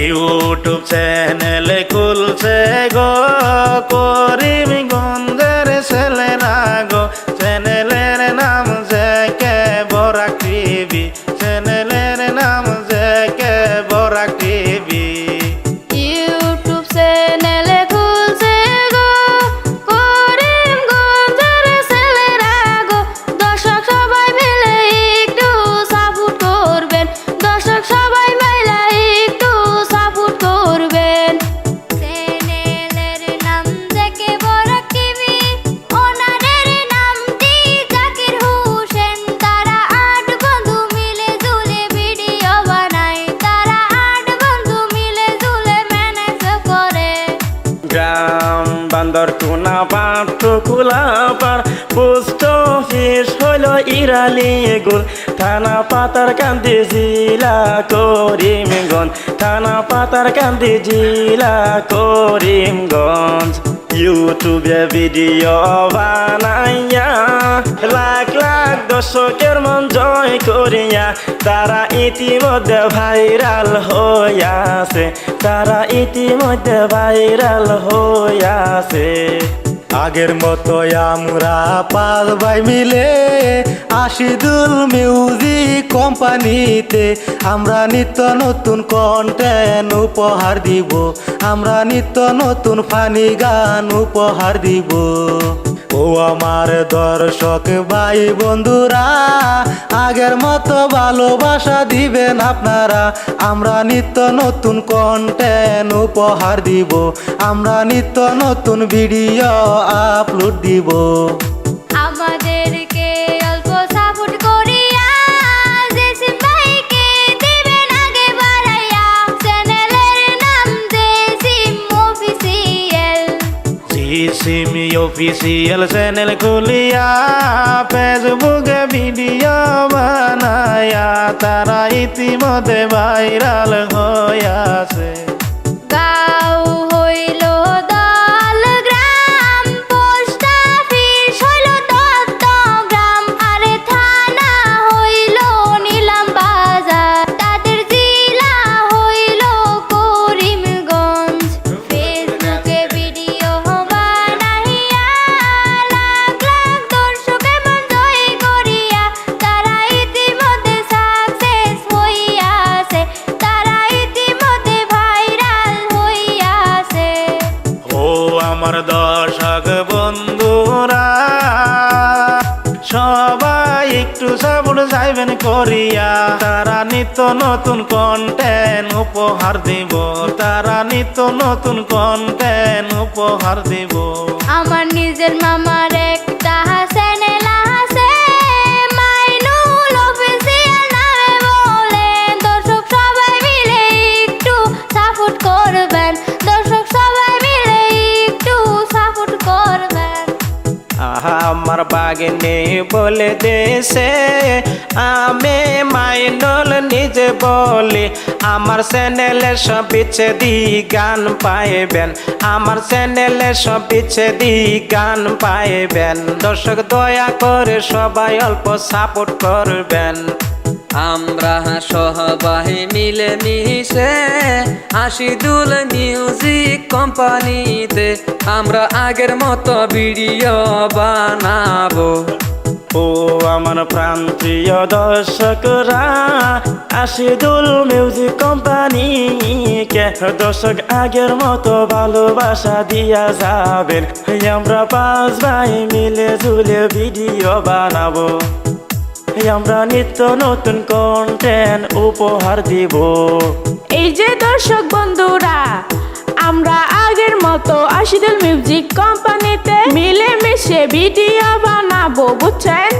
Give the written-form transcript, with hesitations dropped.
YouTube channel খুলছে গো করিমগঞ্জের ছেলেরা গো। চ্যানেলের নাম জেকে বরাক টিভি, চ্যানেলের নাম JK Barak TV. YouTube channel খুলছে গো করিমগঞ্জের ছেলেরা গো। দর্শক সবাই মিলে একটু সাপোর্ট করবেন, দর্শক সবাই মিলে একটু সাপোর্ট করবেন। চ্যানেলের নাম জেকে বরাক টিভি, ওনাদের নামটি জাকির হোসেন। তারা 8 বন্ধু মিলে ঝুলে ভিডিও বানায়, তারা 8 বন্ধু মিলে ঝুলে ম্যানেজ করে। গ্রাম বান্দর টুনা পাট্টু কুলাপার, পোস্ট অফিস হলো ইরালি গুল, থানা পাতার কান্দি জিলা করিমগঞ্জ, থানা পাতার কান্দি জিলা করিমগঞ্জ। ইউটিউবে ভিডিও বানাইয়া লাখ লাখ দর্শকের মন জয় করিয়া তারা ইতিমধ্যে ভাইরাল হইয়াছে, তারা ইতিমধ্যে ভাইরাল হইয়াছে। আগের মতো আমরা 5 ভাই মিলে আশিদুল মিউজিক কোম্পানিতে আমরা নিত্য নতুন কন্টেন্ট উপহার দিব, আমরা নিত্য নতুন ফানি গান উপহার দিব। ও আমার দর্শক ভাই বন্ধুরা, আগের মতো ভালোবাসা দিবেন আপনারা। আমরা নিত্য নতুন কন্টেন্ট উপহার দিব, আমরা নিত্য নতুন ভিডিও আপলোড দিব। আমাদেরকে অল্প সাপোর্ট করিয়া জেসিম ভাইকে দিবেন আগে বাড়াইয়া। চ্যানেলের নাম জেসিম অফিসিয়াল, জিসিম অফিসিয়াল চ্যানেল খুলিয়া ফেসবুকে ভিডিও বানায়া তারা ইতিমধ্যে ভাইরাল হইয়াছে। গাঁও হইল দল গ্রাম, পোস্ট অফিস হইল দত্তগ্রাম, আরে থানা হইল নিলাম বাজার, তাদের জেলা হইল করিমগঞ্জ। ফেসবুকে ভিডিও বানাইয়া লাখ লাখ দর্শকে মন জয় করিয়া তারা ইতিমধ্যে সাকসেস হইয়াছে, তারা ইতিমধ্যে ভাইরাল হইয়াছে। ও আমার দর্শক বন্ধুরা, সবাই একটু সাপোর্ট যাইবেন করিয়া, তারা নিত্য নতুন কন্টেন্ট উপহার দিব, তারা নিত্য নতুন কন্টেন্ট উপহার দিব। আমার নিজের মামার একটা চ্যানেল আছে, মাইনুল অফিসিয়াল নামে বলে। দর্শক সবাই মিলে একটু সাপোর্ট করবেন, দর্শক সবাই মিলে একটু সাপোর্ট করবেন। আমার বাগনে বলে দেশে আমি মাইনুল নিজে বলি, আমার চ্যানেলে সব বিচ্ছেদি গান পাইবেন, আমার চ্যানেলে সব বিচ্ছেদি গান পাইবেন। দর্শক দয়া করে সবাই অল্প সাপোর্ট করবেন। আমরা সবাই মিলে মিশে আশিদুল মিউজিক কোম্পানিতে আমরা আগের মতো ভিডিও বানাবো। ও আমার প্রান্তীয় দর্শকরা, আশিদুল মিউজিক কোম্পানিকে দর্শক আগের মতো ভালোবাসা দিয়া যাবেন। আমরা 5 ভাই মিলে ঝুলে ভিডিও বানাবো, আমরা নিত্য নতুন কন্টেন্ট উপহার দিব। এই যে দর্শক বন্ধুরা, আমরা আগের মতো আশিদুল মিউজিক কোম্পানিতে মিলে মিশে ভিডিও বানাবো, বুঝছেন?